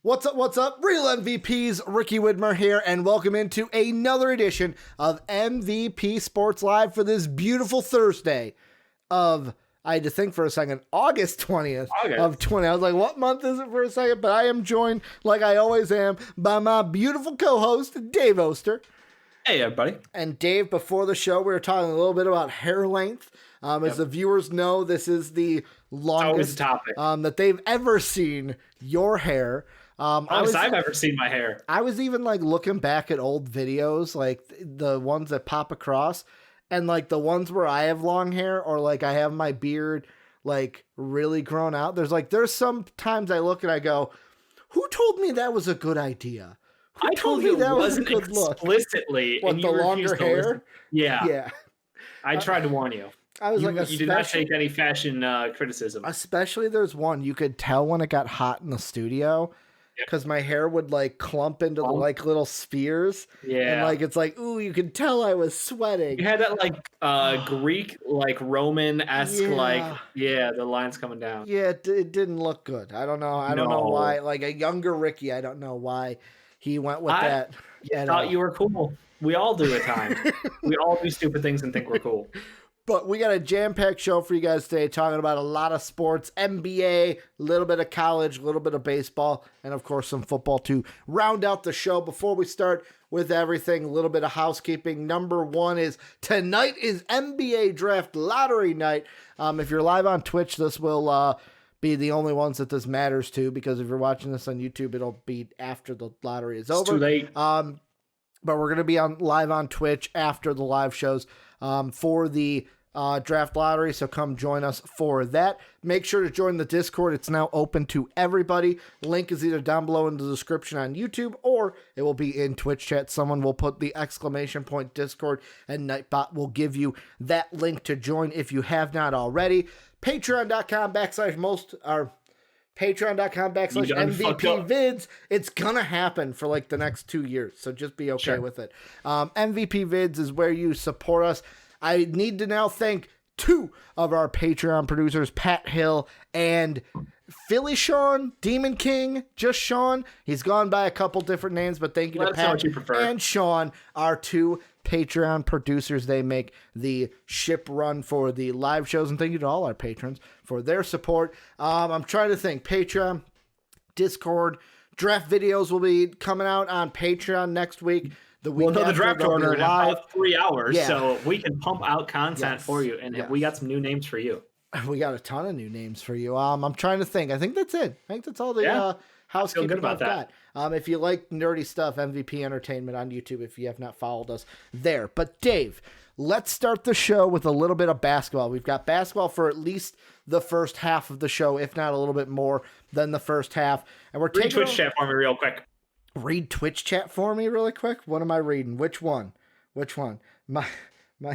What's up? What's up? Real MVPs, Ricky Widmer here, and welcome into another edition of MVP Sports Live for this beautiful Thursday of, I had to think for a second, August 20th of 20. I was like, what month is it for a second? But I am joined, like I always am, by my beautiful co-host, Dave Oster. Hey, everybody. And Dave, before the show, we were talking a little bit about hair length. As the viewers know, this is the longest topic that they've ever seen your hair. I've ever seen my hair. I was even like looking back at old videos, like the ones that pop across, and like the ones where I have long hair or like I have my beard like really grown out. There's some times I look and I go, who told me that was a good idea? Who told me that wasn't a good explicitly. Look? What, and the longer hair? Yeah. I tried to warn you. I was you did not take any fashion criticism. Especially there's one you could tell when it got hot in the studio. Because my hair would like clump into the like little spheres. Yeah. And like, it's like, ooh, you could tell I was sweating. You had that like Greek, like Roman-esque, the lines coming down. Yeah, it didn't look good. I don't know. I don't know why. Like a younger Ricky, I don't know why he went with that. I thought you were cool. We all do at times. We all do stupid things and think we're cool. But we got a jam-packed show for you guys today, talking about a lot of sports, NBA, a little bit of college, a little bit of baseball, and of course some football to round out the show. Before we start with everything, a little bit of housekeeping. Number one is tonight is NBA Draft Lottery night. If you're live on Twitch, this will be the only ones that this matters to, because if you're watching this on YouTube, it'll be after the lottery is over. It's too late. But we're going to be live on Twitch after the live shows for the draft lottery, so come join us for that. Make sure to join the Discord. It's now open to everybody. Link is either down below in the description on YouTube, or it will be in Twitch chat. Someone will put the > Discord, and Nightbot will give you that link to join if you have not already. Patreon.com MVP vids. It's gonna happen for like the next 2 years, so just be okay with it. MVP vids is where you support us. I need to now thank two of our Patreon producers, Pat Hill and Philly Sean, Demon King, just Sean. He's gone by a couple different names, but thank you to Pat and Sean, our two Patreon producers. They make the ship run for the live shows, and thank you to all our patrons for their support. I'm trying to think. Patreon, Discord, draft videos will be coming out on Patreon next week. The draft order in about 3 hours, so we can pump out content for you, and we got some new names for you. We got a ton of new names for you. I'm trying to think. I think that's it. I think that's all the housekeeping I've got. If you like nerdy stuff, MVP Entertainment on YouTube, if you have not followed us there. But Dave, let's start the show with a little bit of basketball. We've got basketball for at least the first half of the show, if not a little bit more than the first half. And we're taking Twitch chat for me real quick. Read Twitch chat for me really quick. What am I reading? Which one? My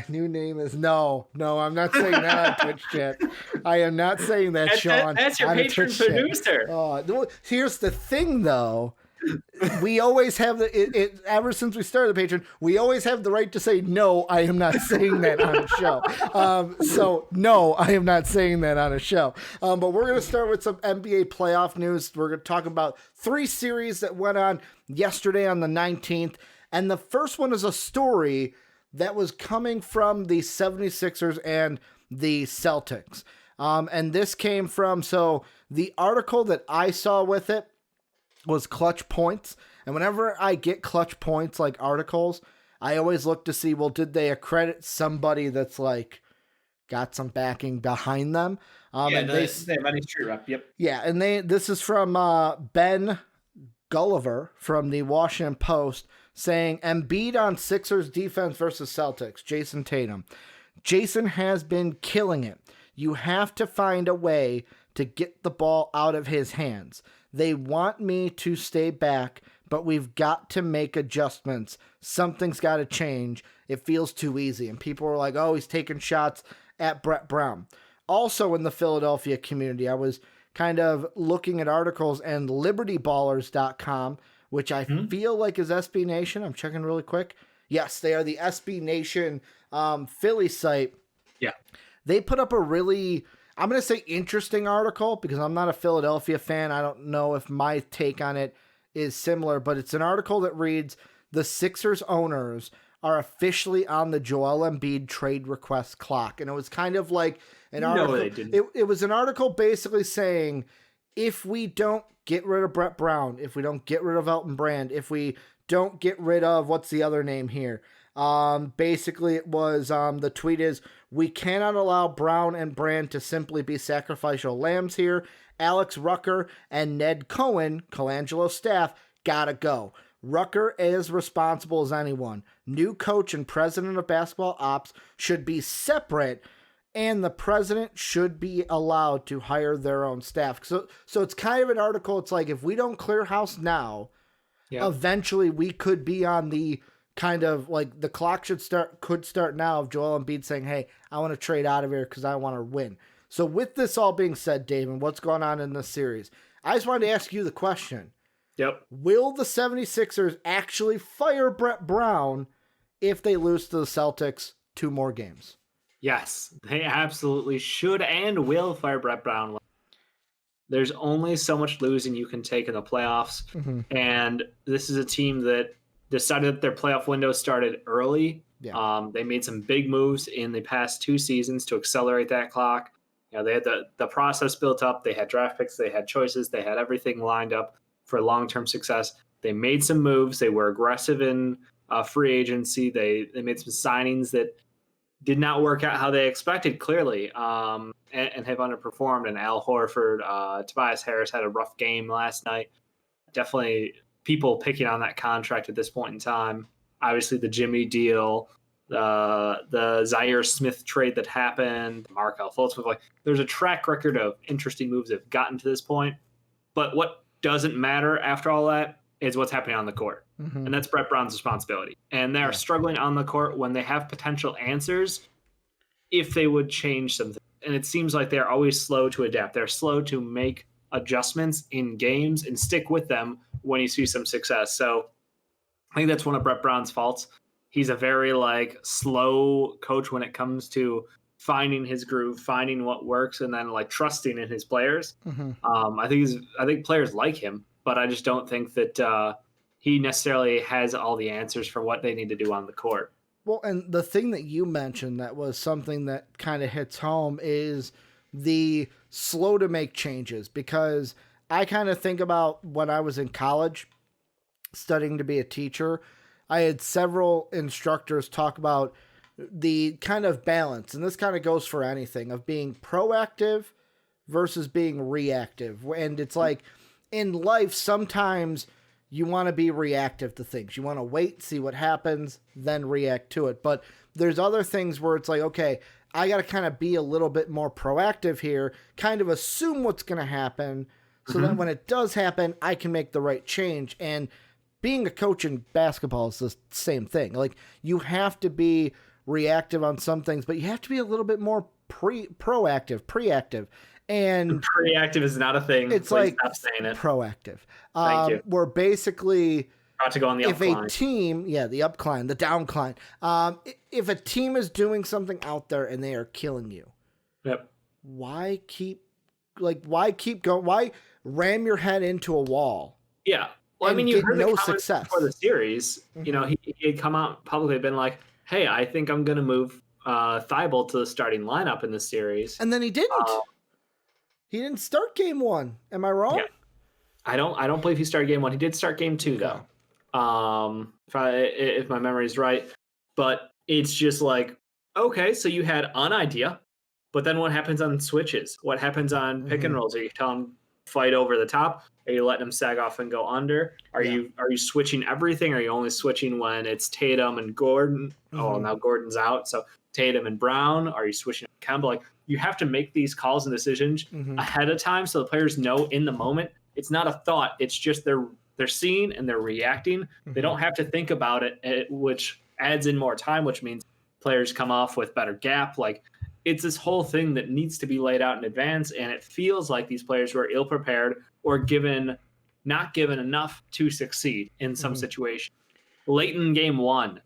new name is no. I'm not saying that on Twitch chat. I am not saying that, Sean. That's your patron producer. Here's the thing, though. We always have ever since we started the Patreon, we always have the right to say no. I am not saying that on a show. So no, I am not saying that on a show. But we're going to start with some NBA playoff news. We're going to talk about 3 series that went on yesterday on the 19th, and the first one is a story that was coming from the 76ers and the Celtics. And this came from, the article that I saw with it was Clutch Points. And whenever I get Clutch Points, like articles, I always look to see, well, did they accredit somebody that's like got some backing behind them? And they have any street rep. Yep. Yeah. And this is from Ben Gulliver from the Washington Post saying, Embiid on Sixers defense versus Celtics, Jason Tatum. Jason has been killing it. You have to find a way to get the ball out of his hands. They want me to stay back, but we've got to make adjustments. Something's got to change. It feels too easy. And people were like, oh, he's taking shots at Brett Brown. Also in the Philadelphia community, I was kind of looking at articles, and LibertyBallers.com, which I feel like is SB Nation. I'm checking really quick. Yes, they are the SB Nation Philly site. Yeah. They put up a really I'm going to say interesting article because I'm not a Philadelphia fan. I don't know if my take on it is similar, but it's an article that reads, the Sixers owners are officially on the Joel Embiid trade request clock. And it was kind of like an article. They didn't. It was an article basically saying, if we don't get rid of Brett Brown, if we don't get rid of Elton Brand, if we don't get rid of, what's the other name here? Basically it was, the tweet is, we cannot allow Brown and Brand to simply be sacrificial lambs here. Alex Rucker and Ned Cohen, Colangelo's staff, gotta go. Rucker is responsible as anyone. New coach and president of basketball ops should be separate, and the president should be allowed to hire their own staff. So it's kind of an article. It's like, if we don't clear house now, eventually we could be on the kind of like the clock could start now of Joel Embiid saying, hey, I want to trade out of here because I want to win. So with this all being said, Dave, and what's going on in this series, I just wanted to ask you the question. Yep. Will the 76ers actually fire Brett Brown if they lose to the Celtics 2 more games? Yes, they absolutely should and will fire Brett Brown. There's only so much losing you can take in the playoffs. Mm-hmm. And this is a team that decided that their playoff window started early. Yeah. They made some big moves in the past 2 seasons to accelerate that clock. You know, they had the process built up. They had draft picks. They had choices. They had everything lined up for long-term success. They made some moves. They were aggressive in free agency. They made some signings that did not work out how they expected, clearly, and have underperformed. And Al Horford, Tobias Harris had a rough game last night. Definitely people picking on that contract at this point in time. Obviously, the Jimmy deal, the Zaire Smith trade that happened, Markelle Fultz. Like, there's a track record of interesting moves that have gotten to this point. But what doesn't matter after all that is what's happening on the court. Mm-hmm. And that's Brett Brown's responsibility. And they're struggling on the court when they have potential answers if they would change something. And it seems like they're always slow to adapt. They're slow to make adjustments in games and stick with them when you see some success. So I think that's one of Brett Brown's faults. He's a very slow coach when it comes to finding his groove, finding what works, and then trusting in his players. Mm-hmm. I think players like him, but I just don't think that he necessarily has all the answers for what they need to do on the court. Well, and the thing that you mentioned that was something that kind of hits home is the slow to make changes, because I kind of think about when I was in college studying to be a teacher, I had several instructors talk about the kind of balance, and this kind of goes for anything, of being proactive versus being reactive. And it's like in life, sometimes you want to be reactive to things. You want to wait, see what happens, then react to it. But there's other things where it's like, okay, I got to kind of be a little bit more proactive here, kind of assume what's going to happen so that when it does happen, I can make the right change. And being a coach in basketball is the same thing. Like, you have to be reactive on some things, but you have to be a little bit more preactive. And preactive is not a thing. It's Please stop saying it. Proactive. Thank you. We're basically about to go on the upcline. A team, the upcline, the downcline. If a team is doing something out there and they are killing you, why keep going? Why ram your head into a wall? Yeah. Well, I mean, you heard no the success before the series. Mm-hmm. You know, he had come out publicly and been like, hey, I think I'm going to move Thibault to the starting lineup in this series. And then he didn't. He didn't start game 1. Am I wrong? Yeah. I don't believe he started game 1. He did start game 2, though. If my memory is right. But it's just like, okay, so you had an idea, but then what happens on switches? What happens on pick and rolls? Are you telling him fight over the top? Are you letting him sag off and go under? Are you switching everything? Or are you only switching when it's Tatum and Gordon? Oh, now Gordon's out, so Tatum and Brown. Are you switching Kemba? Like, you have to make these calls and decisions ahead of time so the players know in the moment. It's not a thought. It's just they're seeing and they're reacting. They don't have to think about it, which adds in more time, which means players come off with better gap. Like, it's this whole thing that needs to be laid out in advance, and it feels like these players were ill-prepared or not given enough to succeed in some situation. Late in game 1,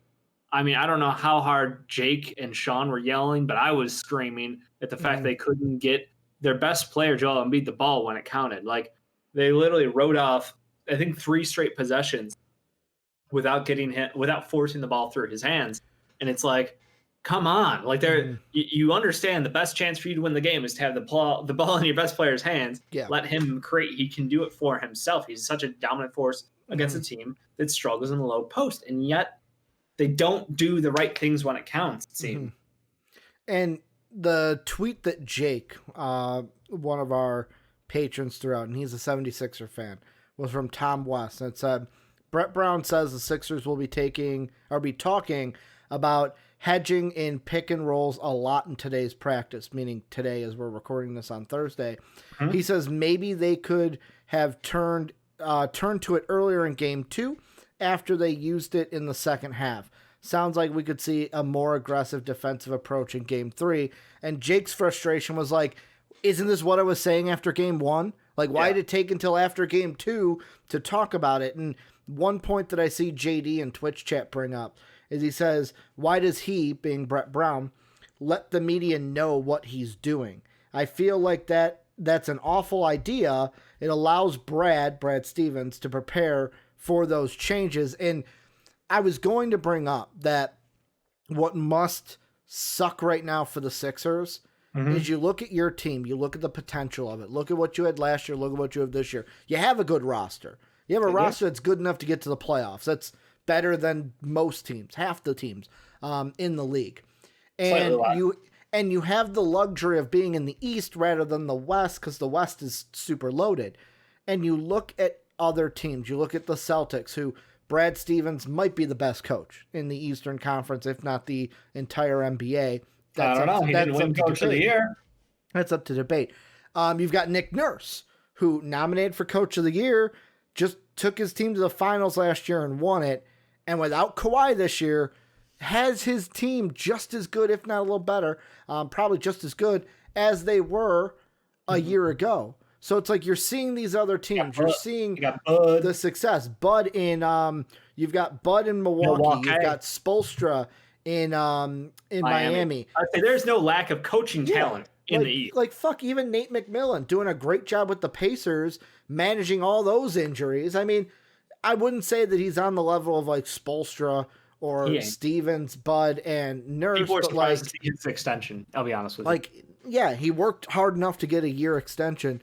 I mean, I don't know how hard Jake and Sean were yelling, but I was screaming at the fact they couldn't get their best player, Joel Embiid, the ball when it counted. Like, they literally wrote off, I think, 3 straight possessions without forcing the ball through his hands. And it's like, come on. Like, you understand the best chance for you to win the game is to have the ball in your best player's hands. Yeah. Let him create. He can do it for himself. He's such a dominant force against a team that struggles in the low post. And yet they don't do the right things when it counts, it seems. And the tweet that Jake, one of our patrons, threw out, and he's a 76er fan, was from Tom West. And it said, Brett Brown says the Sixers will be talking about hedging in pick and rolls a lot in today's practice, meaning today as we're recording this on Thursday. He says maybe they could have turned to it earlier in game 2 after they used it in the second half. Sounds like we could see a more aggressive defensive approach in game 3. And Jake's frustration was like, isn't this what I was saying after game 1? Like, why did it take until after game 2 to talk about it? And one point that I see JD in Twitch chat bring up is he says, why does he, being Brett Brown, let the media know what he's doing? I feel like that's an awful idea. It allows Brad Stevens to prepare for those changes. And I was going to bring up that what must suck right now for the Sixers is you look at your team, you look at the potential of it, look at what you had last year, look at what you have this year. You have a good roster. You have a roster that's good enough to get to the playoffs. That's better than most teams, half the teams in the league. And you have the luxury of being in the East rather than the West, because the West is super loaded. And you look at other teams. You look at the Celtics, who Brad Stevens might be the best coach in the Eastern Conference, if not the entire NBA. I don't know. He didn't win Coach of the Year. That's up to debate. You've got Nick Nurse, who nominated for Coach of the Year, just took his team to the finals last year and won it. And without Kawhi this year, has his team just as good, if not a little better, probably just as good as they were a year ago. So it's like you're seeing these other teams. You're seeing the success. You've got Bud in Milwaukee. You've got Spoelstra in Miami. I'd say there's no lack of coaching talent in the East. Like, fuck, even Nate McMillan doing a great job with the Pacers, managing all those injuries. I mean, I wouldn't say that he's on the level of like Spoelstra or Stevens, Bud, and Nurse. People are surprised to see his extension. I'll be honest with you. He worked hard enough to get a year extension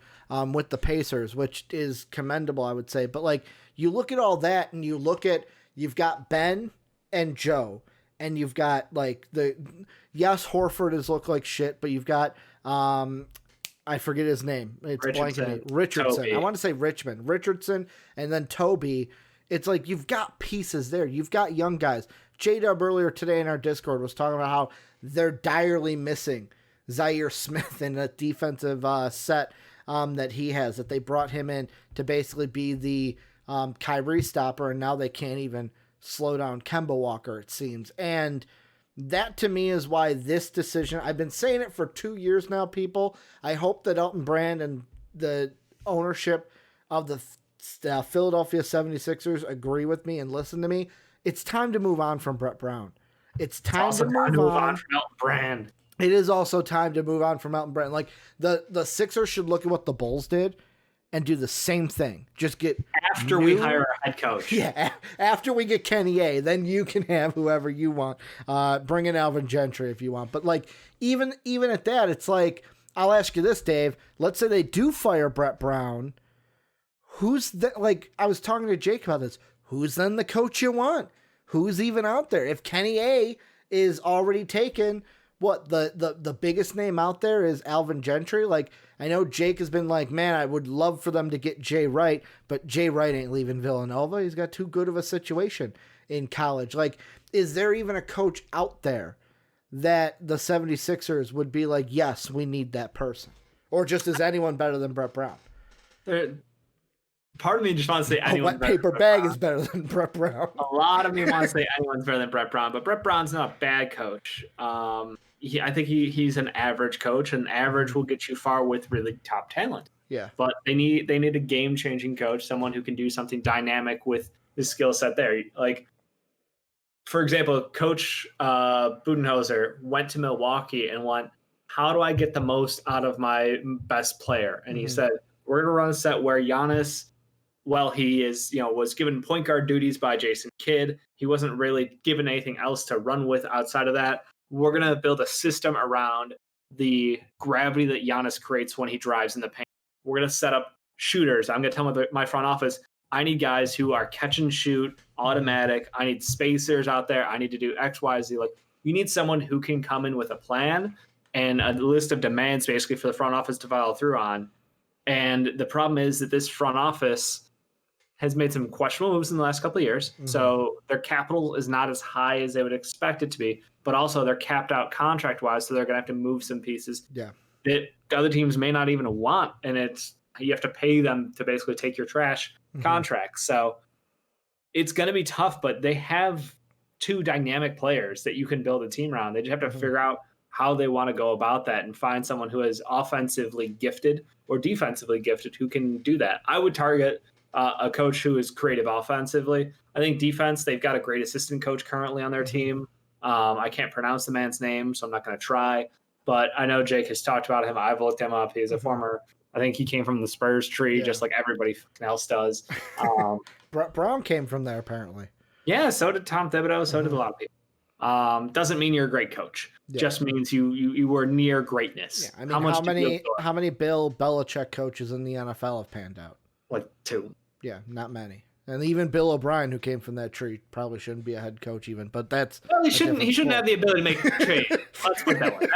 with the Pacers, which is commendable, I would say. But like, you look at all that, and you've got Ben and Joe, and you've got like Horford has looked like shit, but you've got I forget his name. It's blanking me. Richardson. Toby. I want to say Richardson, and then Toby. It's like you've got pieces there. You've got young guys. J-Dub earlier today in our Discord was talking about how they're direly missing Zaire Smith in a defensive set that he has, that they brought him in to basically be the Kyrie stopper, and now they can't even slow down Kemba Walker, it seems. And that to me is why this decision, I've been saying it for 2 years now, people. I hope that Elton Brand and the ownership of the Philadelphia 76ers agree with me and listen to me. It's time to move on from Brett Brown. It's time to move on from Elton Brand. It is also time to move on from Elton Brand. Like, the Sixers should look at what the Bulls did and do the same thing. Just get after we hire a head coach. Yeah, after we get Kenny A, then you can have whoever you want. Bring in Alvin Gentry if you want. But like, even at that, it's like, I'll ask you this, Dave. Let's say they do fire Brett Brown. Who's the, like, I was talking to Jake about this. Who's then the coach you want? Who's even out there? If Kenny A is already taken, what, the biggest name out there is Alvin Gentry? Like, I know Jake has been like, man, I would love for them to get Jay Wright, but Jay Wright ain't leaving Villanova. He's got too good of a situation in college. Like, is there even a coach out there that the 76ers would be like, yes, we need that person? Or just is anyone better than Brett Brown? Part of me just wants to say anyone. A wet paper bag is better than Brett Brown. A lot of me want to say anyone's better than Brett Brown, but Brett Brown's not a bad coach. I think he's an average coach, and average will get you far with really top talent. Yeah. But they need a game-changing coach, someone who can do something dynamic with his skill set there. Like, for example, Coach Budenholzer went to Milwaukee and went, how do I get the most out of my best player? And he Mm-hmm. said, we're going to run a set where Giannis, well, he is, was given point guard duties by Jason Kidd. He wasn't really given anything else to run with outside of that. We're going to build a system around the gravity that Giannis creates when he drives in the paint. We're going to set up shooters. I'm going to tell my front office, I need guys who are catch and shoot, automatic. I need spacers out there. I need to do X, Y, Z. Like, you need someone who can come in with a plan and a list of demands basically for the front office to follow through on. And the problem is that this front office has made some questionable moves in the last couple of years. Mm-hmm. So their capital is not as high as they would expect it to be, but also they're capped out contract-wise, so they're going to have to move some pieces that other teams may not even want, and you have to pay them to basically take your trash contracts. So it's going to be tough, but they have two dynamic players that you can build a team around. They just have to figure out how they want to go about that and find someone who is offensively gifted or defensively gifted who can do that. I would target a coach who is creative offensively. I think defense, they've got a great assistant coach currently on their team. I can't pronounce the man's name, so I'm not going to try. But I know Jake has talked about him. I've looked him up. He's a former, I think he came from the Spurs tree, just like everybody else does. Brown came from there, apparently. Yeah, so did Tom Thibodeau. So did a lot of people. Doesn't mean you're a great coach. Just means you were near greatness. Yeah, I mean, how many Bill Belichick coaches in the NFL have panned out? Like 2. Yeah, not many. And even Bill O'Brien, who came from that tree, probably shouldn't be a head coach even. But that's he shouldn't have the ability to make trade. Let's put that one.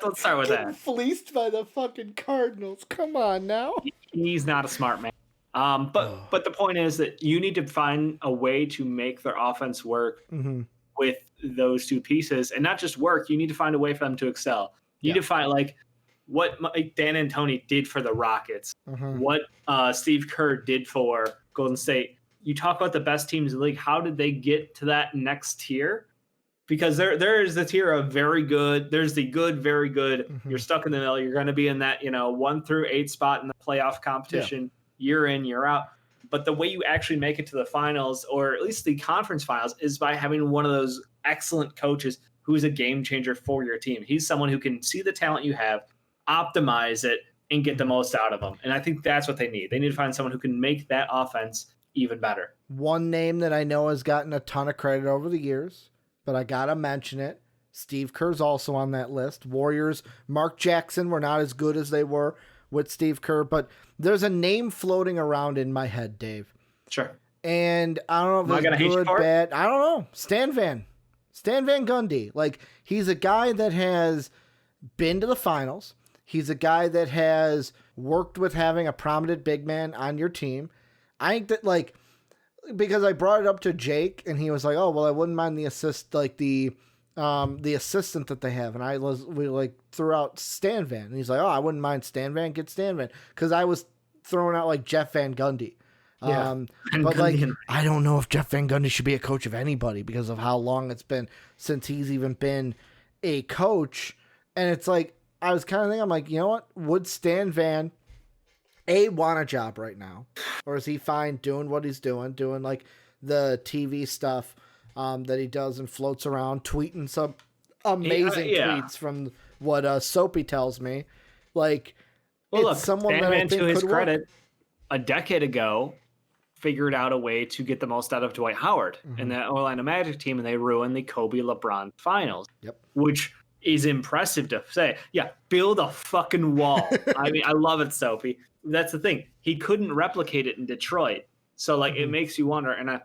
Let's start with that. Fleeced by the fucking Cardinals. Come on now. He's not a smart man. But the point is that you need to find a way to make their offense work with those two pieces, and not just work. You need to find a way for them to excel. You need to find like what Dan Antoni did for the Rockets, what Steve Kerr did for Golden State. You talk about the best teams in the league. How did they get to that next tier? Because there is the tier of very good. There's the good, very good. You're stuck in the middle. You're going to be in that 1 through 8 spot in the playoff competition year in, year out. But the way you actually make it to the finals, or at least the conference finals, is by having one of those excellent coaches who is a game changer for your team. He's someone who can see the talent you have, optimize it, and get the most out of them. And I think that's what they need. They need to find someone who can make that offense even better. One name that I know has gotten a ton of credit over the years, but I got to mention it. Steve Kerr's also on that list. Warriors, Mark Jackson were not as good as they were with Steve Kerr, but there's a name floating around in my head, Dave. Sure. And I don't know if it's good, bad. I don't know. Stan Van Gundy. Like, he's a guy that has been to the finals. He's a guy that has worked with having a prominent big man on your team. I think that, like, because I brought it up to Jake and he was like, oh, well, I wouldn't mind the assistant that they have. And we threw out Stan Van. And he's like, oh, I wouldn't mind Stan Van. Get Stan Van. Because I was throwing out like Jeff Van Gundy. But like, I don't know if Jeff Van Gundy should be a coach of anybody because of how long it's been since he's even been a coach. And it's like, I was kind of thinking, I'm like, you know what? Would Stan Van want a job right now? Or is he fine doing what he's doing like the TV stuff that he does and floats around, tweeting some amazing tweets from what Soapy tells me. Like, it's someone Stan that Van, I think to his could credit, work. A decade ago, figured out a way to get the most out of Dwight Howard and that Orlando Magic team, and they ruined the Kobe LeBron finals. Yep. Which is impressive to say. Yeah, build a fucking wall. I mean, I love it, Soapy. That's the thing. He couldn't replicate it in Detroit. So, like, it makes you wonder, and I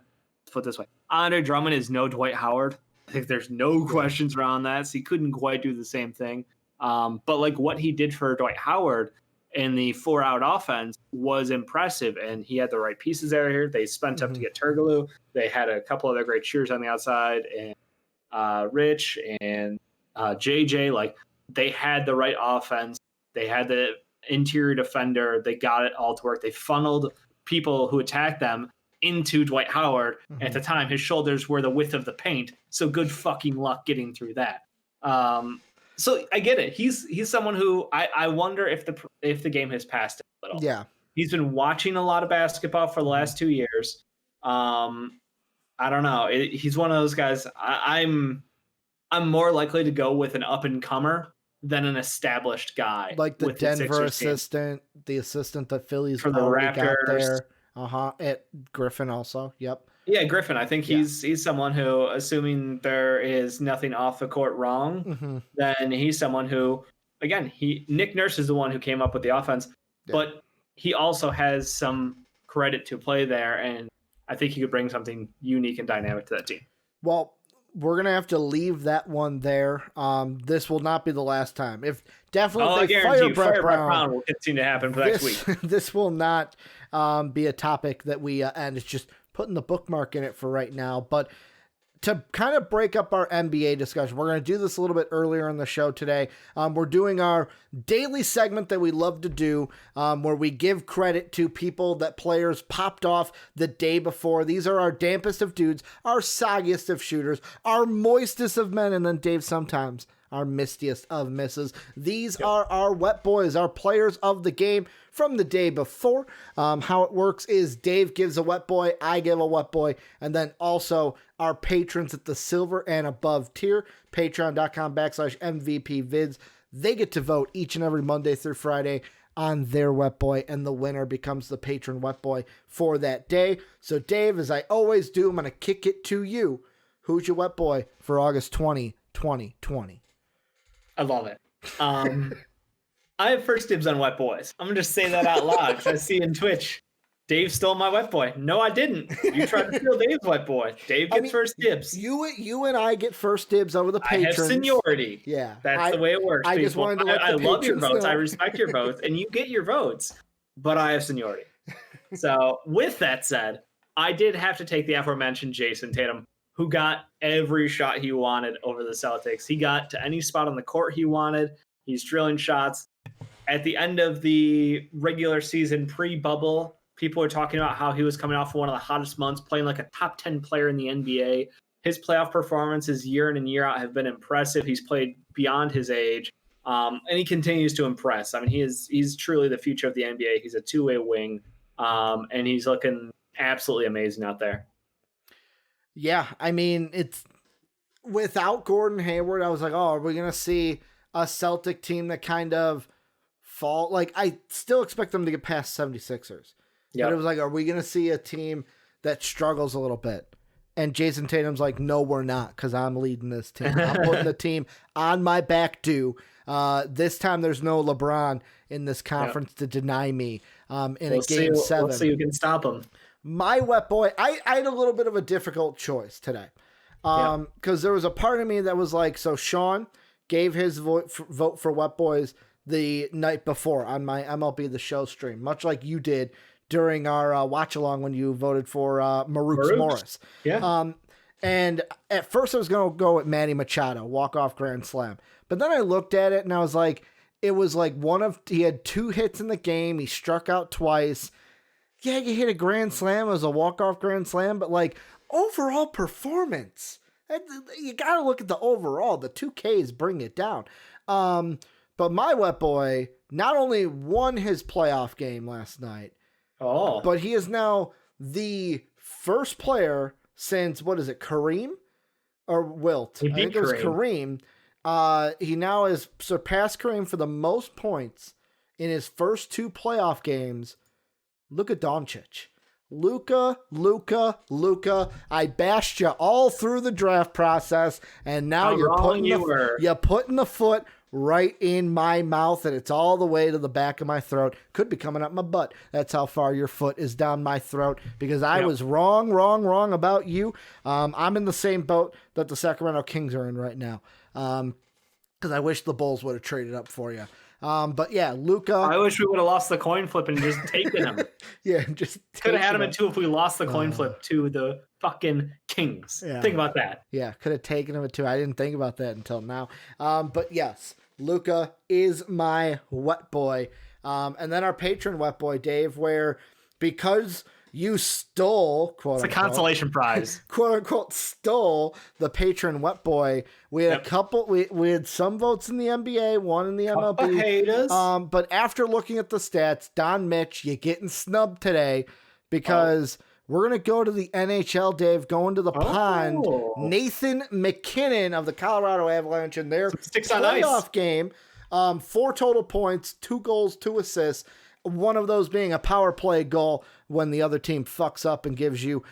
put it this way. Andre Drummond is no Dwight Howard. I think there's no questions around that. So he couldn't quite do the same thing. But, like, what he did for Dwight Howard in the 4-out offense was impressive, and he had the right pieces there here. They spent up to get Turkoglu. They had a couple other great shooters on the outside, and Rich and JJ. Like, they had the right offense. They had the interior defender. They got it all to work. They funneled people who attacked them into Dwight Howard. At the time, his shoulders were the width of the paint. So good fucking luck getting through that. So I get it. He's someone who I wonder if the game has passed him a little. Yeah. He's been watching a lot of basketball for the last 2 years. I don't know. He's one of those guys. I'm more likely to go with an up and comer than an established guy. Like the with Denver assistant, the assistant that Phillies for the already got Raptors. there. At Griffin also. Yep. Yeah, Griffin. I think he's someone who, assuming there is nothing off the court wrong, then he's someone who, again, Nick Nurse is the one who came up with the offense, but he also has some credit to play there, and I think he could bring something unique and dynamic to that team. Well, we're gonna have to leave that one there. This will not be the last time. If definitely they fire Brett Brown will continue to happen for next week. This will not be a topic that we end. It's just putting the bookmark in it for right now. But to kind of break up our NBA discussion, we're going to do this a little bit earlier in the show today. We're doing our daily segment that we love to do, where we give credit to people that players popped off the day before. These are our dampest of dudes, our soggiest of shooters, our moistest of men, and then Dave sometimes our mistiest of misses. These are our wet boys, our players of the game from the day before. How it works is Dave gives a wet boy, I give a wet boy, and then also our patrons at the silver and above tier, patreon.com/MVPvids. They get to vote each and every Monday through Friday on their wet boy, and the winner becomes the patron wet boy for that day. So Dave, as I always do, I'm going to kick it to you. Who's your wet boy for August 20, 2020? I love it. I have first dibs on wet boys. I'm going to just say that out loud because I see in Twitch, Dave stole my wet boy. No, I didn't. You tried to steal Dave's wet boy. Dave gets first dibs. You and I get first dibs over the patrons. I have seniority. Yeah. That's the way it works. I just wanted to let the I love your votes. know. I respect your votes, and you get your votes, but I have seniority. So with that said, I did have to take the aforementioned Jason Tatum, who got every shot he wanted over the Celtics. He got to any spot on the court he wanted. He's drilling shots. At the end of the regular season pre-bubble, people were talking about how he was coming off of one of the hottest months, playing like a top 10 player in the NBA. His playoff performances year in and year out have been impressive. He's played beyond his age, and he continues to impress. I mean, he's truly the future of the NBA. He's a two-way wing, and he's looking absolutely amazing out there. Yeah, I mean, it's without Gordon Hayward, I was like, oh, are we going to see a Celtic team that kind of fall? Like, I still expect them to get past 76ers. Yep. But it was like, are we going to see a team that struggles a little bit? And Jason Tatum's like, no, we're not, because I'm leading this team. I'm putting the team on my back due. This time there's no LeBron in this conference to deny me in a game 7. We'll see who can stop him. My wet boy, I had a little bit of a difficult choice today. Because there was a part of me that was like, so Sean gave his vote for wet boys the night before on my MLB The Show stream, much like you did during our watch along when you voted for Marukes Morris. Yeah. And at first I was going to go with Manny Machado, walk-off grand slam. But then I looked at it and I was like, it was like he had 2 hits in the game. He struck out twice. Yeah, you hit a grand slam as a walk-off grand slam, but like overall performance, you got to look at the overall. The 2 Ks bring it down. But my wet boy not only won his playoff game last night, but he is now the first player since, what is it, Kareem or Wilt? I think it was Kareem. He now has surpassed Kareem for the most points in his first 2 playoff games. Luka Doncic. Luka. I bashed you all through the draft process, and now you're putting the foot right in my mouth, and it's all the way to the back of my throat. Could be coming up my butt. That's how far your foot is down my throat, because I was wrong about you. I'm in the same boat that the Sacramento Kings are in right now, because I wish the Bulls would have traded up for you. But yeah, Luka. I wish we would have lost the coin flip and just taken him. Yeah, just could have had him at 2 if we lost the coin flip to the fucking Kings. Yeah. Think about that. Yeah, could have taken him at 2. I didn't think about that until now. But yes, Luka is my wet boy. And then our patron wet boy, Dave, where because you stole, quote unquote, it's a consolation prize, quote unquote, stole the patron wet boy. We had a couple, we had some votes in the NBA, 1 in the MLB. Haters. But after looking at the stats, Don Mitch, you're getting snubbed today because we're going to go to the NHL, Dave, going to the pond. Nathan McKinnon of the Colorado Avalanche in their playoff game 4 total points, 2 goals, 2 assists. One of those being a power play goal when the other team fucks up and gives you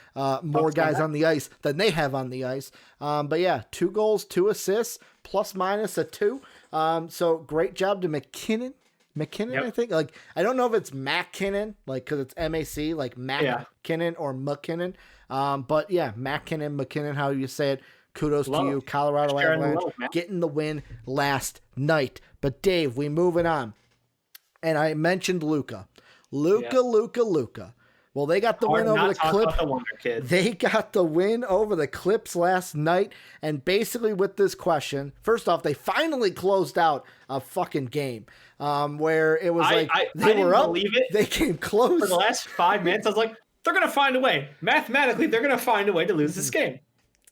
more guys on the ice than they have on the ice. But yeah, 2 goals, 2 assists, plus minus a 2. So great job to McKinnon. Yep. I think. Like, I don't know if it's McKinnon, like, because it's MAC, like McKinnon or McKinnon. But yeah, McKinnon, how you say it. Kudos to you, Colorado Avalanche, getting the win last night. But Dave, we moving on. And I mentioned Luka. Luka. Well, they got the win over the Clips. They got the win over the Clips last night. And basically with this question, first off, they finally closed out a fucking game where it was they were up. They came close. For the last 5 minutes, I was like, they're going to find a way. Mathematically, they're going to find a way to lose this game.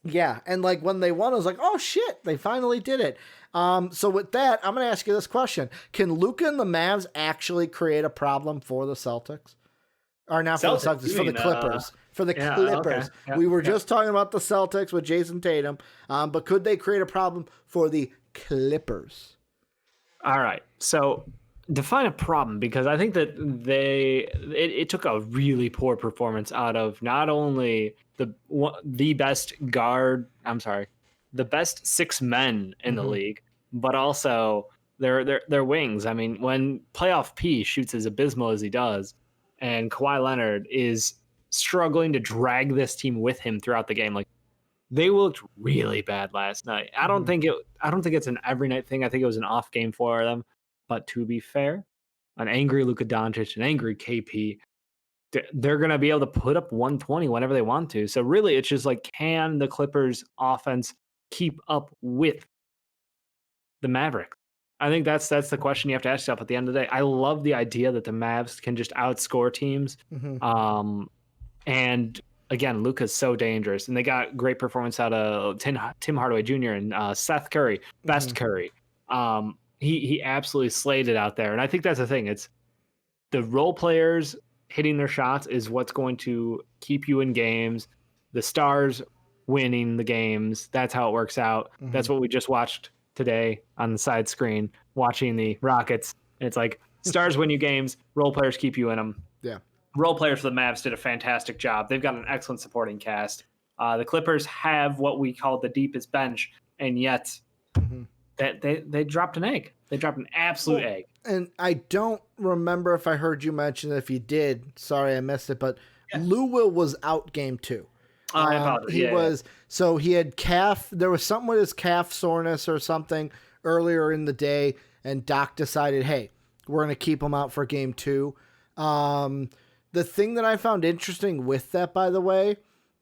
Yeah, and like when they won, I was like, oh shit, they finally did it. So with that, I'm going to ask you this question. Can Luka and the Mavs actually create a problem for the Celtics? Or not for the Celtics, for the Clippers. For the Clippers. Okay. Yeah, we were just talking about the Celtics with Jason Tatum, but could they create a problem for the Clippers? All right, so define a problem, because I think that it took a really poor performance out of not only the best the best 6 men in the league, but also their wings. I mean, when playoff P shoots as abysmal as he does, and Kawhi Leonard is struggling to drag this team with him throughout the game, like, they looked really bad last night. I don't think it's an every night thing. I think it was an off game for them. But to be fair, an angry Luka Doncic, an angry KP, they're going to be able to put up 120 whenever they want to. So really, it's just like, can the Clippers offense keep up with the Mavericks? I think that's the question you have to ask yourself at the end of the day. I love the idea that the Mavs can just outscore teams. And again, Luka's so dangerous, and they got great performance out of Tim Hardaway Jr. and Seth Curry, best Curry. He absolutely slayed it out there. And I think that's the thing. It's the role players hitting their shots is what's going to keep you in games. The stars winning the games, that's how it works out. That's what we just watched today on the side screen, watching the Rockets. And it's like, stars win you games, role players keep you in them. Yeah. Role players for the Mavs did a fantastic job. They've got an excellent supporting cast. The Clippers have what we call the deepest bench, and yet they dropped an egg. They dropped an absolute egg. And I don't remember if I heard you mention it. If you did, sorry I missed it, but Lou Will was out game 2. I apologize. So he had calf. There was something with his calf soreness or something earlier in the day, and Doc decided, hey, we're going to keep him out for game 2. The thing that I found interesting with that, by the way,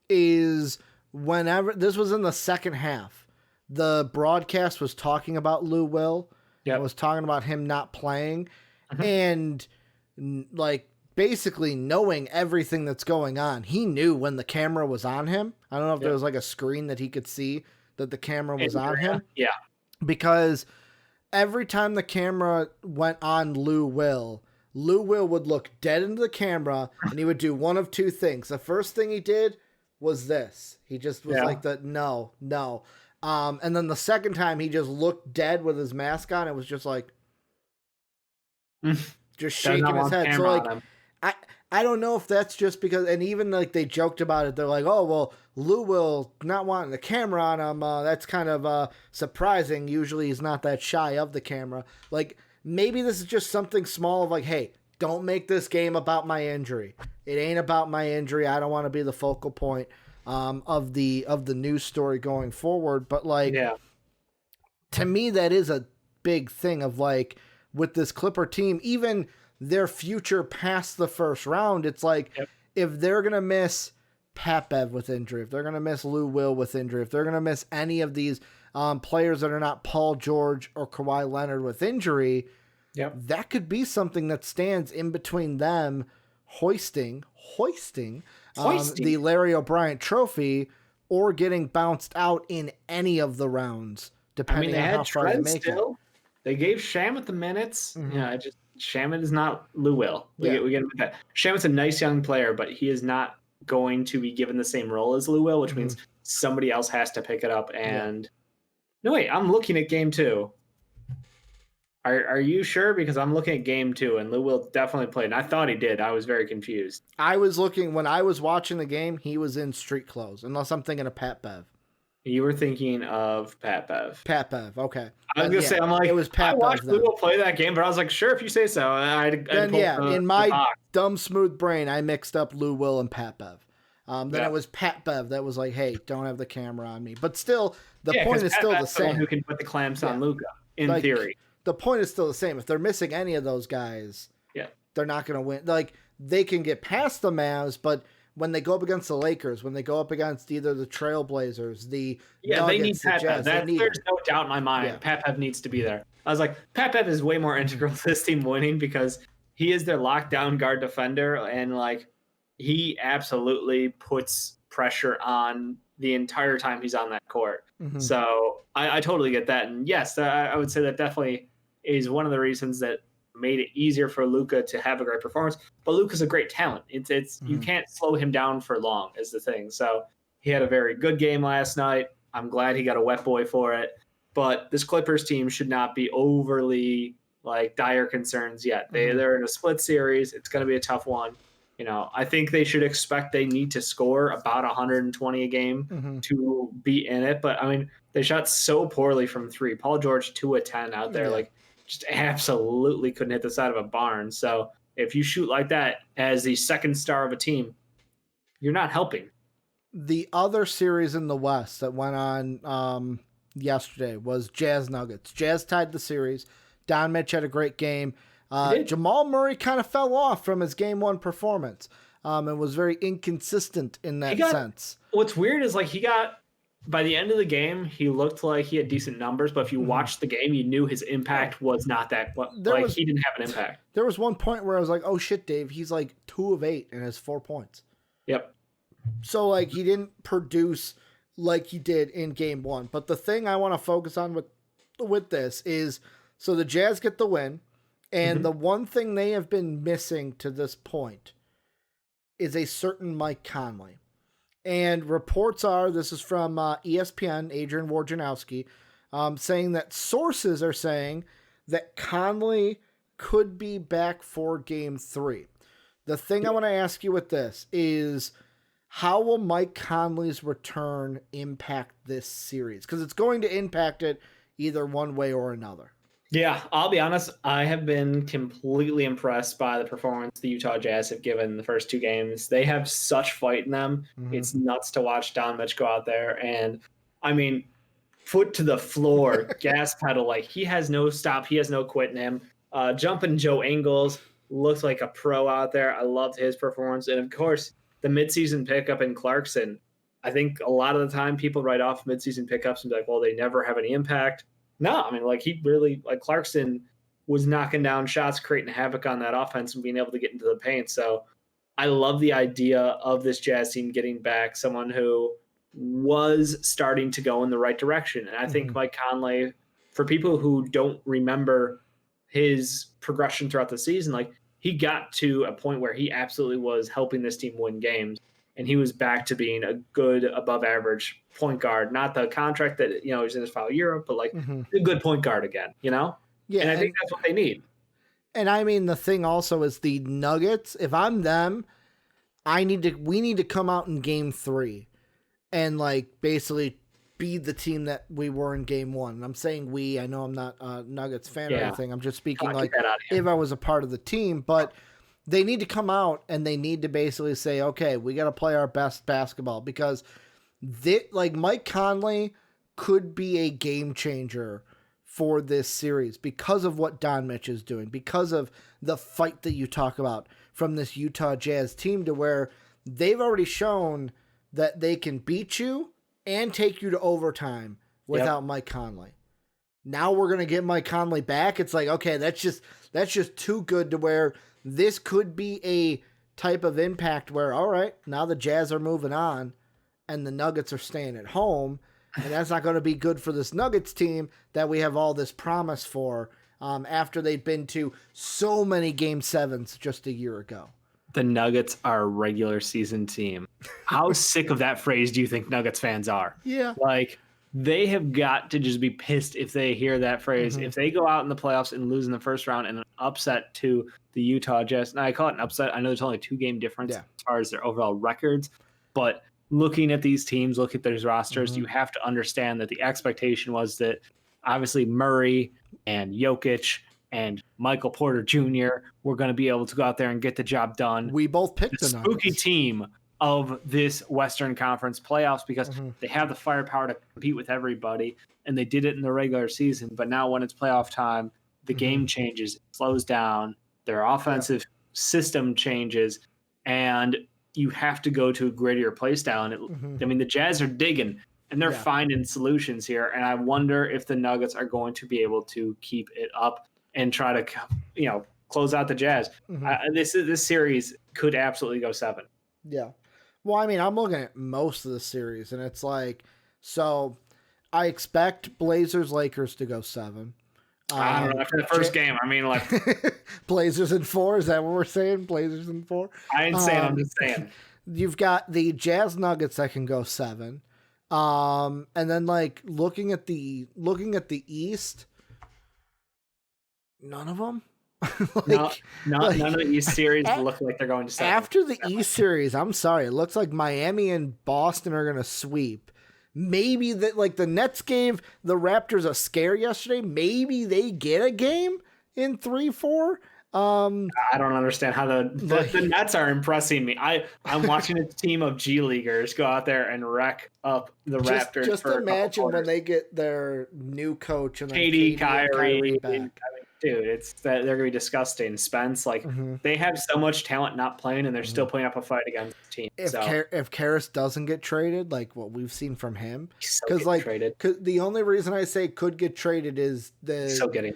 is whenever this was in the second half, the broadcast was talking about Lou Will. It was talking about him not playing, and like basically knowing everything that's going on. He knew when the camera was on him. I don't know if there was like a screen that he could see that the camera was on him. Yeah. Because every time the camera went on Lou Will would look dead into the camera, and he would do one of 2 things. The first thing he did was this. He just was like no. And then the second time he just looked dead with his mask on. It was just like, just shaking his head. So like, I don't know if that's just because, and even like they joked about it. They're like, oh, well, Lou Will not wanting the camera on him. That's kind of surprising. Usually he's not that shy of the camera. Like, maybe this is just something small of like, hey, don't make this game about my injury. It ain't about my injury. I don't want to be the focal point of the news story going forward. But like, to me, that is a big thing of like, with this Clipper team, even their future past the first round, it's like, if they're going to miss Pat Bev with injury, if they're going to miss Lou Will with injury, if they're going to miss any of these players that are not Paul George or Kawhi Leonard with injury, that could be something that stands in between them hoisting the Larry O'Brien trophy or getting bounced out in any of the rounds, depending on how far they make it. They gave Shamet the minutes. Shamet is not Lou Will. We get with that. Shamet's a nice young player, but he is not going to be given the same role as Lou Will, which means somebody else has to pick it up. And no, wait, I'm looking at game 2. Are you sure? Because I'm looking at game 2, and Lou Will definitely played. And I thought he did. I was very confused. I was looking when I was watching the game. He was in street clothes, unless I'm thinking of Pat Bev. You were thinking of Pat Bev. Pat Bev, okay. I was gonna say, I'm like, it was Pat I watched Bev. Lou Will play that game, but I was like, sure, if you say so. In my dumb smooth brain, I mixed up Lou Will and Pat Bev. Then it was Pat Bev that was like, hey, don't have the camera on me. But still, the point is still the same. Who can put the clamps on Luka, in theory. The point is still the same. If they're missing any of those guys, they're not going to win. Like, they can get past the Mavs, but when they go up against the Lakers, when they go up against either the Trailblazers, the Nuggets, they need Pat Bev. There's no doubt in my mind. Yeah. Pat Bev needs to be there. I was like, Pat Bev is way more integral to this team winning because he is their lockdown guard defender, and like he absolutely puts pressure on the entire time he's on that court. Mm-hmm. So I totally get that, and yes, I would say that definitely is one of the reasons that made it easier for Luka to have a great performance. But Luka's a great talent. It's you can't slow him down for long is the thing. So he had a very good game last night. I'm glad he got a wet boy for it. But this Clippers team should not be overly like dire concerns yet. They're in a split series. It's going to be a tough one. You know, I think they should expect they need to score about 120 a game to be in it. But I mean, they shot so poorly from 3. Paul George 2 of 10 out there. Like, just absolutely couldn't hit the side of a barn. So if you shoot like that as the second star of a team, you're not helping. The other series in the West that went on yesterday was Jazz Nuggets. Jazz tied the series. Don Mitch had a great game. Jamal Murray kind of fell off from his game 1 performance and was very inconsistent in that sense. What's weird is like by the end of the game, he looked like he had decent numbers, but if you watched the game, you knew his impact was not that. He didn't have an impact. There was one point where I was like, "Oh shit, Dave! He's like 2 of 8 and has 4 points." Yep. So like he didn't produce like he did in game 1. But the thing I want to focus on with this is, so the Jazz get the win, and the one thing they have been missing to this point is a certain Mike Conley. And reports are, this is from ESPN, Adrian Wojnarowski, saying that sources are saying that Conley could be back for game 3. The thing I want to ask you with this is, how will Mike Conley's return impact this series? Because it's going to impact it either one way or another. Yeah, I'll be honest. I have been completely impressed by the performance the Utah Jazz have given the first 2 games. They have such fight in them. It's nuts to watch Don Mitch go out there. And, I mean, foot to the floor, gas pedal. Like, he has no stop. He has no quit in him. Jumping Joe Ingles looks like a pro out there. I loved his performance. And, of course, the midseason pickup in Clarkson. I think a lot of the time people write off midseason pickups and be like, well, they never have any impact. No, I mean, like he really, like Clarkson was knocking down shots, creating havoc on that offense and being able to get into the paint. So I love the idea of this Jazz team getting back someone who was starting to go in the right direction. And I think Mike Conley, for people who don't remember his progression throughout the season, like he got to a point where he absolutely was helping this team win games. And he was back to being a good above average point guard, not the contract that, you know, he's in his foul year, but like a good point guard again, you know? Yeah. And I think that's what they need. And I mean, the thing also is the Nuggets, if I'm them, we need to come out in game 3 and like basically be the team that we were in game 1. And I'm saying we, I know I'm not a Nuggets fan or anything. I'm just speaking like if I was a part of the team, but they need to come out and they need to basically say, okay, we got to play our best basketball, because like Mike Conley could be a game changer for this series because of what Don Mitch is doing, because of the fight that you talk about from this Utah Jazz team, to where they've already shown that they can beat you and take you to overtime without Mike Conley. Now we're going to get Mike Conley back. It's like, okay, that's just too good to where this could be a type of impact where, all right, now the Jazz are moving on and the Nuggets are staying at home. And that's not going to be good for this Nuggets team that we have all this promise for after they've been to so many Game 7s just a year ago. The Nuggets are a regular season team. How sick of that phrase do you think Nuggets fans are? Yeah. Like, they have got to just be pissed if they hear that phrase. If they go out in the playoffs and lose in the first round and an upset to the Utah Jazz. Now, I call it an upset. I know there's only a 2-game difference as far as their overall records, but looking at these teams, look at their rosters, you have to understand that the expectation was that obviously Murray and Jokic and Michael Porter Jr. were going to be able to go out there and get the job done. We both picked the spooky team of this Western Conference playoffs because they have the firepower to compete with everybody, and they did it in the regular season. But now when it's playoff time, the game changes, it slows down, their offensive system changes, and you have to go to a grittier play style. And I mean, the Jazz are digging, and they're finding solutions here. And I wonder if the Nuggets are going to be able to keep it up and try to, close out the Jazz. This series could absolutely go 7. Yeah. Well, I mean, I'm looking at most of the series, and it's like, so I expect Blazers-Lakers to go 7. I don't know. After the first game, I mean, like Blazers in 4. Is that what we're saying? Blazers in 4. I ain't saying. I'm just saying. You've got the Jazz Nuggets that can go 7, and then like looking at the East, none of them. None of the East series look like they're going to 7. After the East series, I'm sorry, it looks like Miami and Boston are going to sweep. Maybe that, like, the Nets gave the Raptors a scare yesterday. Maybe they get a game in 3-4. I don't understand how the Nets are impressing me. I'm watching a team of G Leaguers go out there and wreck up the Raptors. Just imagine when they get their new coach and KD, Kyrie back. Dude, they're gonna be disgusting. Spence, they have so much talent not playing, and they're still putting up a fight against the team. If Karras doesn't get traded, like what we've seen from him, because the only reason I say could get traded is getting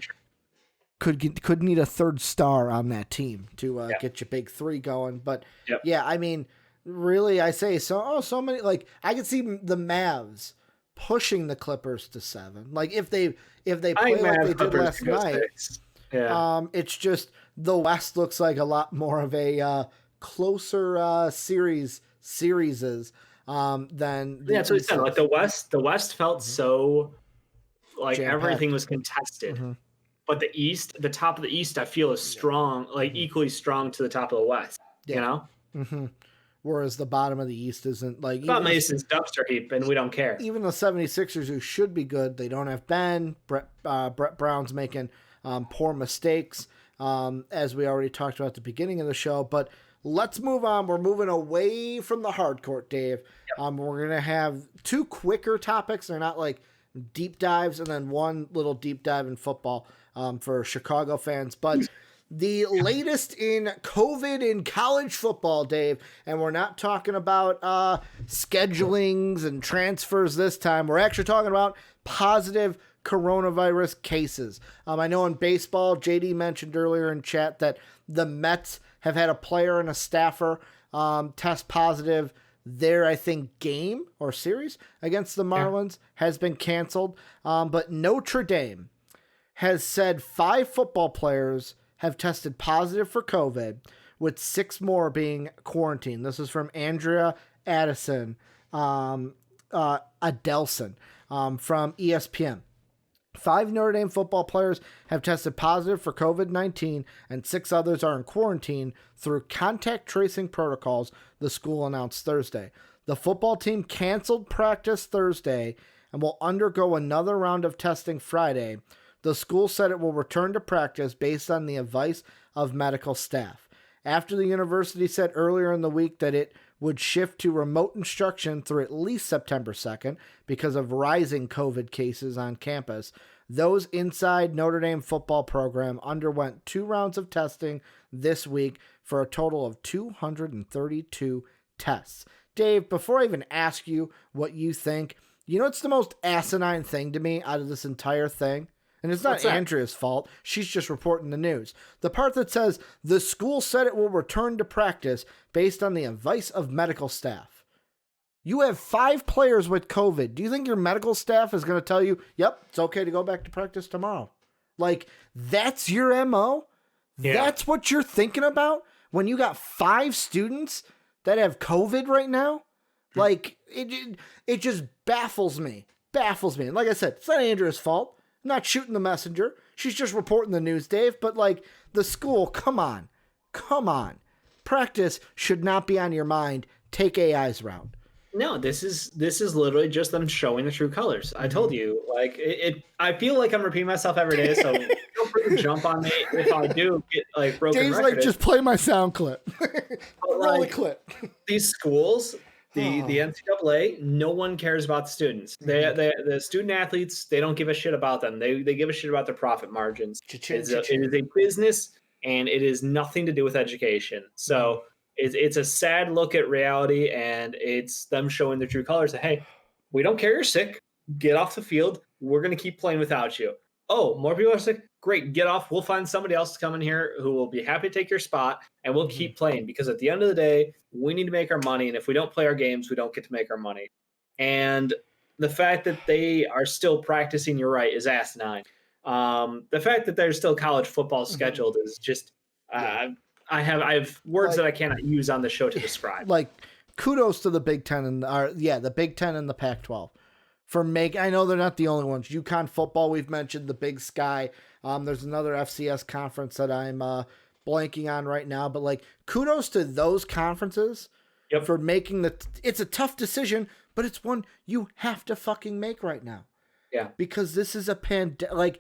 traded. Could need a third star on that team to get your big 3 going. But I mean, really, I say so many. Like, I could see the Mavs pushing the Clippers to 7. Like, if they play like they did last night. It's just the West looks like a lot more of a closer series than the that's what it said. Like the West felt so like everything was contested. But the top of the East, I feel is strong, like equally strong to the top of the West. You know? Whereas the bottom of the East isn't like... About Mason's dumpster heap, and we don't care. Even the 76ers, who should be good, they don't have Ben. Brett Brown's making poor mistakes, as we already talked about at the beginning of the show. But let's move on. We're moving away from the hard court, Dave. We're going to have 2 quicker topics. They're not like deep dives, and then one little deep dive in football for Chicago fans. But... the latest in COVID in college football, Dave, and we're not talking about schedulings and transfers this time. We're actually talking about positive coronavirus cases. I know in baseball, JD mentioned earlier in chat that the Mets have had a player and a staffer test positive. Their, I think, game or series against the Marlins has been canceled. But Notre Dame has said 5 football players have tested positive for COVID, with 6 more being quarantined. This is from Andrea Adelson from ESPN. 5 Notre Dame football players have tested positive for COVID-19, and 6 others are in quarantine through contact tracing protocols, the school announced Thursday. The football team canceled practice Thursday and will undergo another round of testing Friday. The school said it will return to practice based on the advice of medical staff. After the university said earlier in the week that it would shift to remote instruction through at least September 2nd because of rising COVID cases on campus, those inside Notre Dame football program underwent 2 rounds of testing this week for a total of 232 tests. Dave, before I even ask you what you think, it's the most asinine thing to me out of this entire thing? And it's not Andrea's fault. She's just reporting the news. The part that says the school said it will return to practice based on the advice of medical staff. You have 5 players with COVID. Do you think your medical staff is going to tell you, yep, it's okay to go back to practice tomorrow? Like, that's your MO? Yeah. That's what you're thinking about when you got 5 students that have COVID right now? Like, it just baffles me. baffles me. And like I said, it's not Andrea's fault. I'm not shooting the messenger. She's just reporting the news, Dave. But like the school, come on. Practice should not be on your mind. Take AI's route. No, this is literally just them showing the true colors. I told you, like I feel like I'm repeating myself every day, so feel free to jump on me if I do get like broken. Dave's record. like, just play my sound clip. Roll the clip. These schools, the NCAA, no one cares about the students. The student athletes, they don't give a shit about them. They give a shit about their profit margins. It is a business, and it is nothing to do with education. So. It's a sad look at reality, and it's them showing their true colors. That, hey, we don't care you're sick. Get off the field. We're going to keep playing without you. Oh, more people are sick? Great. Get off. We'll find somebody else to come in here who will be happy to take your spot, and we'll keep playing because at the end of the day, we need to make our money, and if we don't play our games, we don't get to make our money. And the fact that they are still practicing, you're right, is asinine. The fact that there's still college football scheduled is just I have words that I cannot use on the show to describe. Like, kudos to the Big Ten and the Big Ten and the Pac-12 for I know they're not the only ones. UConn football, we've mentioned the Big Sky. There's another FCS conference that I'm blanking on right now, but like, kudos to those conferences for making it's a tough decision, but it's one you have to fucking make right now. Yeah, because this is a pandemic. Like,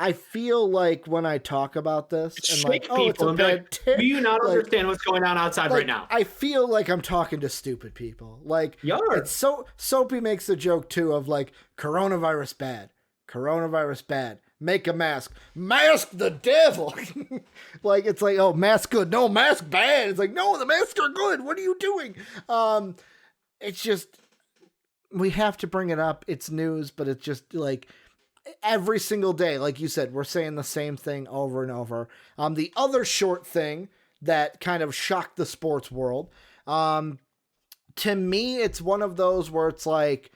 I feel like when I talk about this, and like, it's a do you not understand what's going on outside right now? I feel like I'm talking to stupid people. Like, it's so Soapy makes the joke too of like, coronavirus bad. Make a mask. Mask the devil. Like, it's like, oh, mask good. No, mask bad. It's like, no, the masks are good. What are you doing? It's just, we have to bring it up. It's news, but it's just like, every single day, like you said, we're saying the same thing over and over. The other short thing that kind of shocked the sports world, to me, it's one of those where it's like,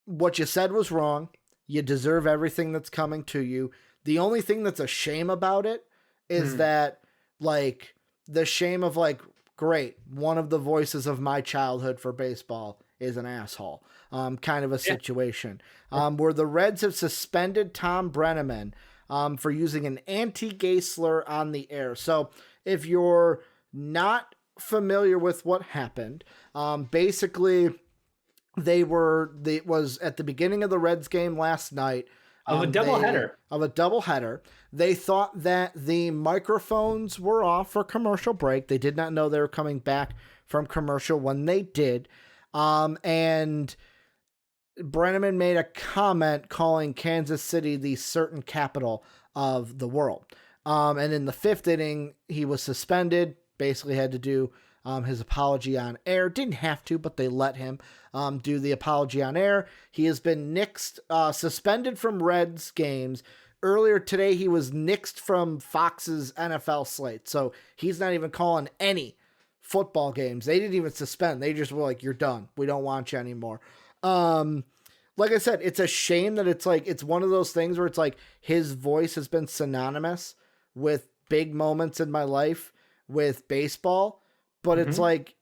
what you said was wrong. You deserve everything that's coming to you. The only thing that's a shame about it is that, like, the shame of like, great, one of the voices of my childhood for baseball is an asshole. Kind of a situation where the Reds have suspended Thom Brennaman for using an anti-gay slur on the air. So if you're not familiar with what happened, basically it was at the beginning of the Reds game last night. Of a doubleheader. They thought that the microphones were off for commercial break. They did not know they were coming back from commercial when they did. And Brennaman made a comment calling Kansas City the certain capital of the world. And in the fifth inning, he was suspended, basically had to do his apology on air. Didn't have to, but they let him do the apology on air. He has been suspended from Reds games. Earlier today, he was nixed from Fox's NFL slate. So he's not even calling any football games. They didn't even suspend. They just were like, you're done. We don't want you anymore. Like I said, it's a shame that it's like, it's one of those things where it's like his voice has been synonymous with big moments in my life with baseball, but it's like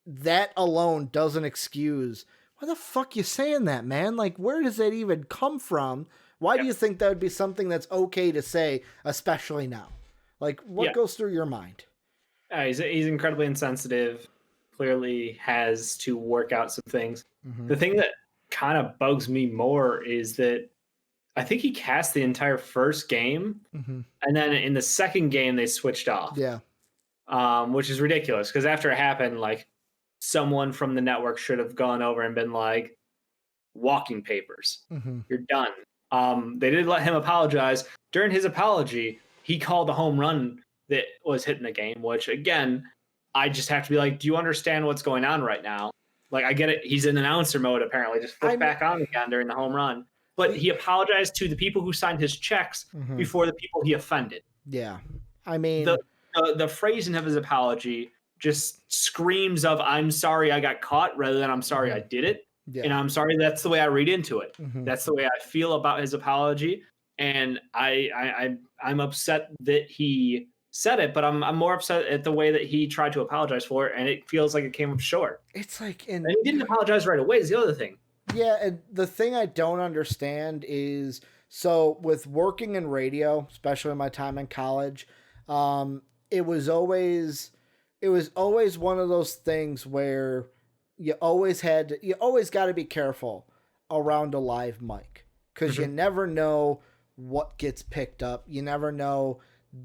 that alone doesn't excuse why the fuck you saying that, man? Like, where does that even come from? Why do you think that would be something that's okay to say, especially now? Like, what goes through your mind? He's incredibly insensitive, clearly has to work out some things. The thing that kind of bugs me more is that I think he cast the entire first game, and then in the second game, they switched off. Yeah. Which is ridiculous, because after it happened, like, someone from the network should have gone over and been like, walking papers. You're done. They did let him apologize. During his apology, he called a home run that was hitting the game, which, again, I just have to be like, do you understand what's going on right now? Like, I get it. He's in announcer mode, apparently. Just flip back on again during the home run. But he apologized to the people who signed his checks before the people he offended. Yeah. I mean, the phrasing of his apology just screams of, I'm sorry I got caught, rather than I'm sorry I did it. Yeah. And I'm sorry, that's the way I read into it. That's the way I feel about his apology. And I'm upset that he said it, but I'm more upset at the way that he tried to apologize for it, and it feels like it came up short. It's like, and he didn't apologize right away is the other thing. Yeah, and the thing I don't understand is, so with working in radio, especially in my time in college, it was always one of those things where you always got to be careful around a live mic because you never know what gets picked up. You never know,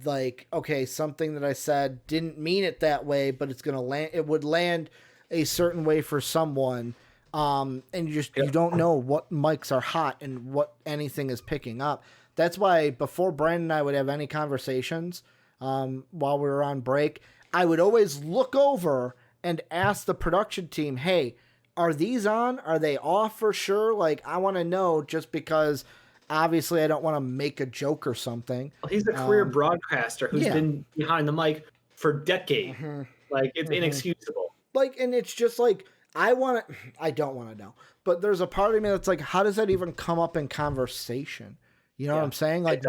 like, okay, something that I said didn't mean it that way, but it's gonna land. It would land a certain way for someone. And you don't know what mics are hot and what anything is picking up. That's why before Brandon and I would have any conversations, while we were on break, I would always look over and ask the production team, hey, are these on? Are they off for sure? Like, I want to know, just because obviously I don't want to make a joke or something. Well, he's a career broadcaster who's been behind the mic for decades. Like, it's inexcusable. Like, and it's just like, I don't want to know, but there's a part of me that's like, how does that even come up in conversation? You know what I'm saying? Like,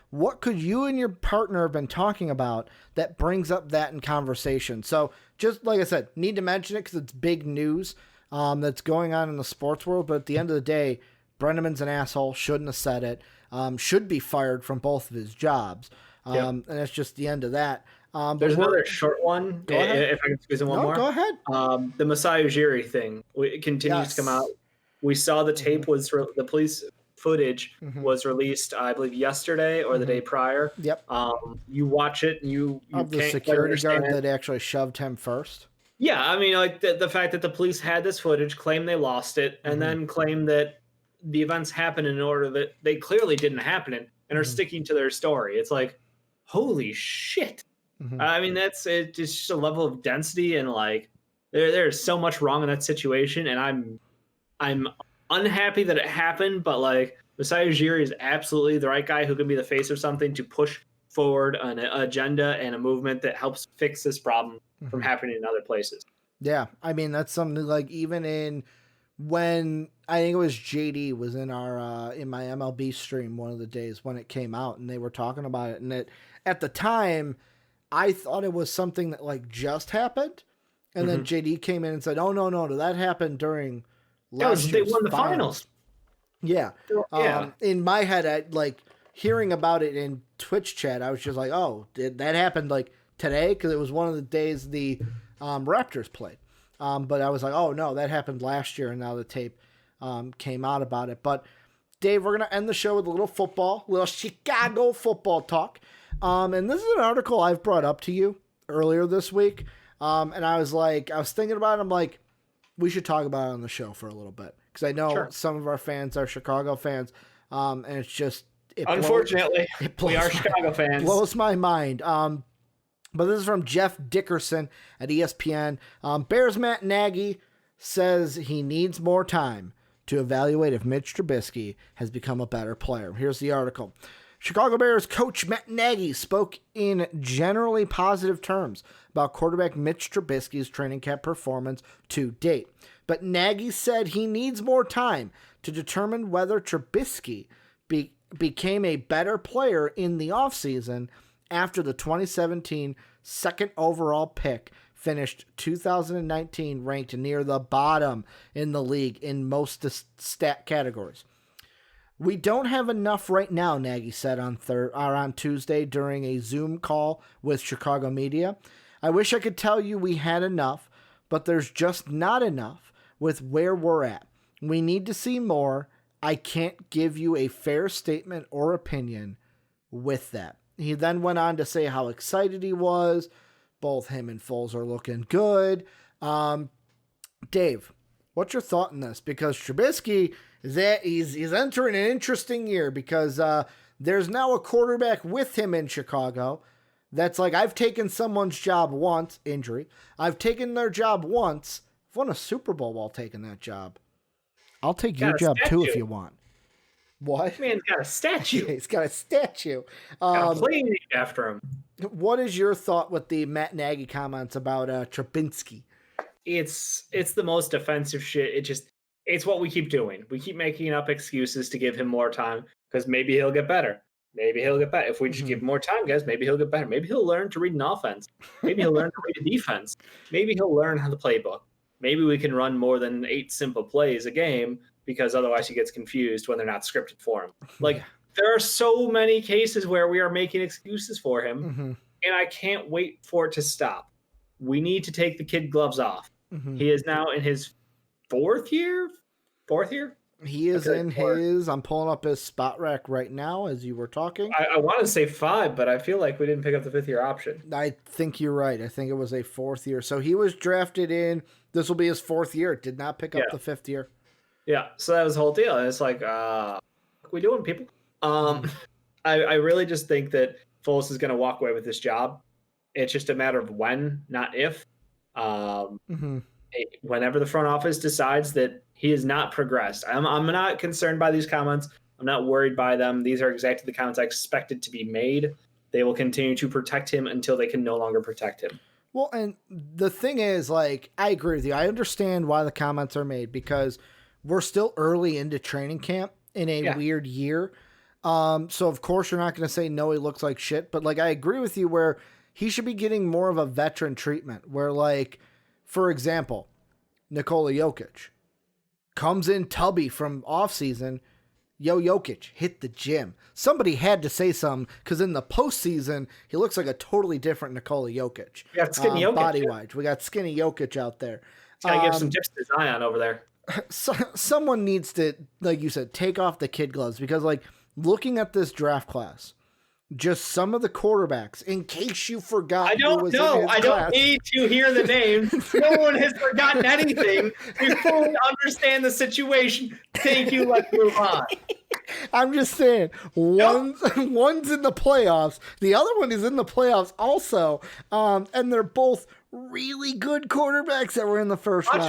what could you and your partner have been talking about that brings up that in conversation? So just like I said, need to mention it because it's big news that's going on in the sports world. But at the end of the day, Brennaman's an asshole, shouldn't have said it, should be fired from both of his jobs. And that's just the end of that. There's another short one, if I can squeeze in one more. Go ahead. The Masai Ujiri thing continues to come out. We saw the tape the police footage was released, I believe, yesterday or the day prior. Yep. You watch it, you of the can't security guard that actually shoved him first. Yeah, I mean, like the fact that the police had this footage, claimed they lost it, and then claimed that the events happened in order that they clearly didn't happen in, and are sticking to their story. It's like, holy shit. I mean, it's just a level of density, and like there's so much wrong in that situation, and I'm unhappy that it happened, but like Masai Ujiri is absolutely the right guy who can be the face of something to push forward an agenda and a movement that helps fix this problem from happening in other places. Yeah, I mean, that's something like even when I think it was JD was in our in my MLB stream one of the days when it came out, and they were talking about it, and at the time I thought it was something that like just happened, and then JD came in and said, "Oh no, that happened during last year's they won the finals." Yeah. In my head, I like hearing about it in Twitch chat. I was just like, "Oh, that happened like today?" Because it was one of the days the Raptors played. But I was like, "Oh no, that happened last year," and now the tape came out about it. But Dave, we're gonna end the show with a little Chicago football talk. And this is an article I've brought up to you earlier this week. And I was thinking about it. I'm like, we should talk about it on the show for a little bit. Because I know some of our fans are Chicago fans. And it's just... Unfortunately, we are Chicago fans. Blows my mind. But this is from Jeff Dickerson at ESPN. Bears Matt Nagy says he needs more time to evaluate if Mitch Trubisky has become a better player. Here's the article. Chicago Bears coach Matt Nagy spoke in generally positive terms about quarterback Mitch Trubisky's training camp performance to date. But Nagy said he needs more time to determine whether Trubisky became a better player in the offseason after the 2017 second overall pick finished 2019 ranked near the bottom in the league in most stat categories. We don't have enough right now, Nagy said on Tuesday during a Zoom call with Chicago media. I wish I could tell you we had enough, but there's just not enough with where we're at. We need to see more. I can't give you a fair statement or opinion with that. He then went on to say how excited he was. Both him and Foles are looking good. Dave, what's your thought on this? Because Trubisky... he's entering an interesting year because there's now a quarterback with him in Chicago that's like, I've taken someone's job once, injury. I've taken their job once. I've won a Super Bowl while taking that job. I'll take your job too if you want. What? Man's got a statue. He's got a statue. Got a plane named after him. What is your thought with the Matt Nagy comments about Trubisky? It's the most offensive shit. It's what we keep doing. We keep making up excuses to give him more time because maybe he'll get better. Maybe he'll get better. If we just give him more time, guys, maybe he'll get better. Maybe he'll learn to read an offense. Maybe he'll learn to read a defense. Maybe he'll learn how to playbook. Maybe we can run more than 8 simple plays a game because otherwise he gets confused when they're not scripted for him. Like, there are so many cases where we are making excuses for him, and I can't wait for it to stop. We need to take the kid gloves off. He is now in his fourth year? He is in his, I'm pulling up his spot rack right now as you were talking. I want to say 5, but I feel like we didn't pick up the 5th year option. I think you're right. I think it was a 4th year. So he was drafted in, this will be his 4th year. Did not pick up the 5th year. Yeah, so that was the whole deal. It's like, what are we doing, people? I really just think that Foles is going to walk away with this job. It's just a matter of when, not if. Whenever the front office decides that he has not progressed. I'm not concerned by these comments. I'm not worried by them. These are exactly the comments I expected to be made. They will continue to protect him until they can no longer protect him. Well, and the thing is, like, I agree with you. I understand why the comments are made because we're still early into training camp in a weird year. So, of course, you're not going to say, no, he looks like shit. But, like, I agree with you where he should be getting more of a veteran treatment where, like, for example, Nikola Jokic comes in tubby from offseason. Yo, Jokic, hit the gym. Somebody had to say something because in the postseason, he looks like a totally different Nikola Jokic. We got skinny Jokic. Body-wise. We got skinny Jokic out there. Got to give some tips to Zion over there. Someone needs to, like you said, take off the kid gloves because, like, looking at this draft class, just some of the quarterbacks, in case you forgot. I don't know. I don't need to hear the names. No one has forgotten anything. We fully understand the situation. Thank you. Let's move on. I'm just saying, one's in the playoffs. The other one is in the playoffs also. And they're both really good quarterbacks that were in the first round.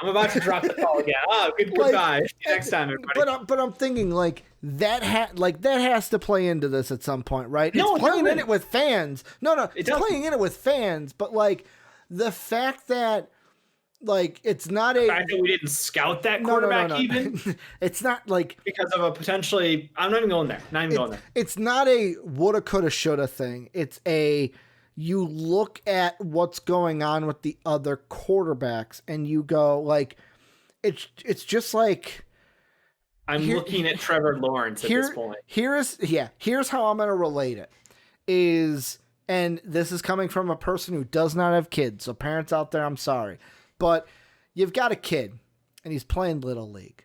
I'm about to drop the ball again. Goodbye. See you next time, everybody. But I'm thinking, like, that has to play into this at some point, right? No, it's playing in it with fans. No, it's playing in it with fans. But, like, the fact that, like, it's not the fact that we didn't scout that quarterback even. It's not like because of a potentially. I'm not even going there. Going there. It's not a woulda, coulda, shoulda thing. It's a you look at what's going on with the other quarterbacks and you go like, it's just like. I'm looking at Trevor Lawrence at this point. Here's how I'm gonna relate it. And this is coming from a person who does not have kids. So parents out there, I'm sorry. But you've got a kid, and he's playing Little League.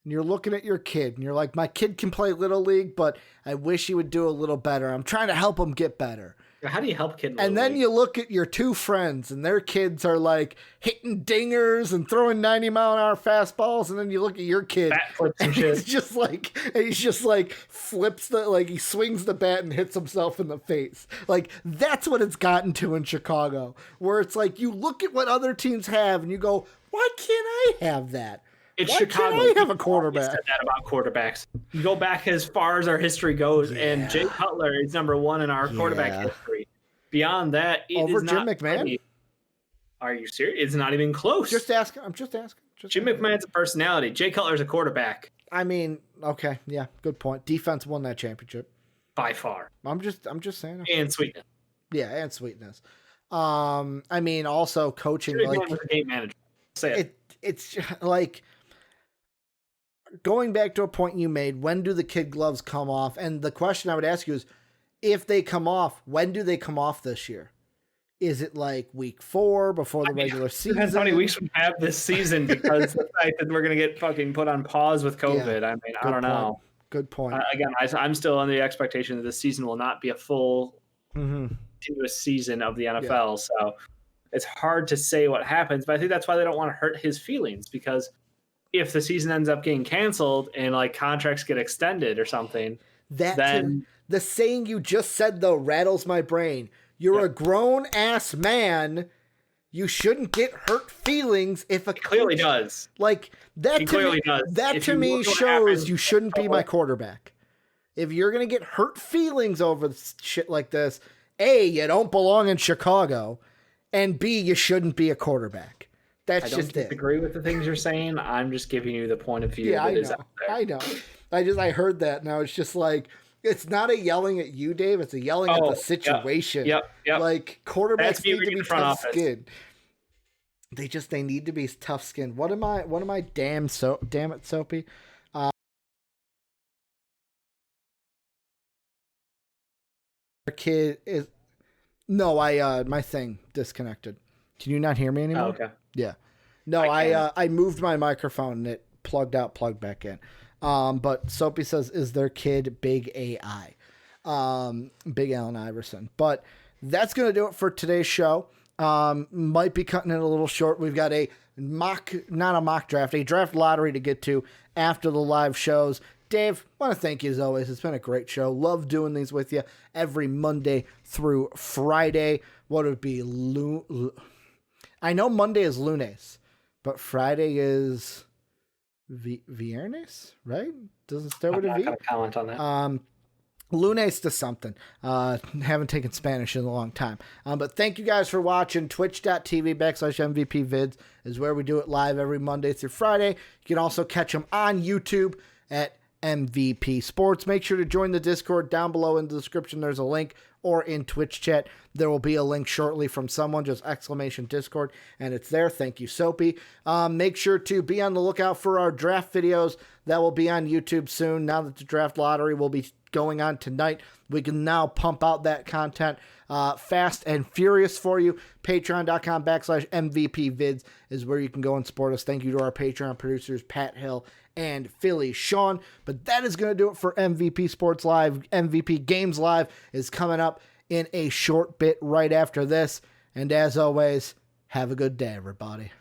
And you're looking at your kid, and you're like, my kid can play Little League, but I wish he would do a little better. I'm trying to help him get better. How do you help a kid in And then you look at your two friends, and their kids are like hitting dingers and throwing 90-mile-an-hour fastballs, and then you look at your kid, and he's just like flips he swings the bat and hits himself in the face. Like, that's what it's gotten to in Chicago, where it's like you look at what other teams have, and you go, why can't I have that? It's Why Chicago. Can't I have a quarterback? Said that about quarterbacks. You go back as far as our history goes, and Jay Cutler is number 1 in our quarterback history. Beyond that, over Jim McMahon. Are you serious? It's not even close. I'm just asking. Jim McMahon's a personality. Jay Cutler's a quarterback. I mean, okay, yeah, good point. Defense won that championship by far. I'm just saying. And sweetness. Yeah, and sweetness. I mean, also coaching. Like, was a game manager. Say it. It's like. Going back to a point you made, when do the kid gloves come off? And the question I would ask you is, if they come off, when do they come off this year? Is it like week 4 before the regular season? Depends how many weeks we have this season because the fact that we're going to get fucking put on pause with COVID. Yeah, I mean, I don't know. Good point. Again, I'm still under the expectation that this season will not be a full continuous season of the NFL. Yeah. So it's hard to say what happens, but I think that's why they don't want to hurt his feelings, because if the season ends up getting canceled and like contracts get extended or something, then the saying you just said though rattles my brain. You're a grown ass man. You shouldn't get hurt feelings if a clearly does. Like that he clearly does. That to me shows you shouldn't be my quarterback. If you're gonna get hurt feelings over shit like this, A, you don't belong in Chicago, and B, you shouldn't be a quarterback. That's just it. I don't disagree with the things you're saying. I'm just giving you the point of view that is out there. I know. I heard that. Now it's just like, it's not a yelling at you, Dave. It's a yelling at the situation. Yep. Like, quarterbacks need to be tough-skinned. They need to be tough skinned. What am I damn it, Soapy? Our kid is no, my thing disconnected. Can you not hear me anymore? Oh, okay. Yeah. No, I moved my microphone and it plugged out, plugged back in. But Soapy says, is their kid Big AI? Big Allen Iverson. But that's going to do it for today's show. Might be cutting it a little short. We've got a draft lottery to get to after the live shows. Dave, I want to thank you as always. It's been a great show. Love doing these with you every Monday through Friday. What would it be? I know Monday is lunes, but Friday is viernes, right? Doesn't start with a V. I'm not going to comment on that. Lunes to something. Haven't taken Spanish in a long time. But thank you guys for watching. Twitch.tv/MVP vids is where we do it live every Monday through Friday. You can also catch them on YouTube at MVP Sports. Make sure to join the Discord down below in the description. There's a link, or in Twitch chat. There will be a link shortly from someone, just exclamation Discord, and it's there. Thank you, Soapy. Make sure to be on the lookout for our draft videos that will be on YouTube soon. Now that the draft lottery will be going on tonight, we can now pump out that content fast and furious for you. Patreon.com/MVP vids is where you can go and support us. Thank you to our Patreon producers, Pat Hill and Philly Sean. But that is going to do it for MVP Sports Live. MVP Games Live is coming up in a short bit right after this. And as always, have a good day, everybody.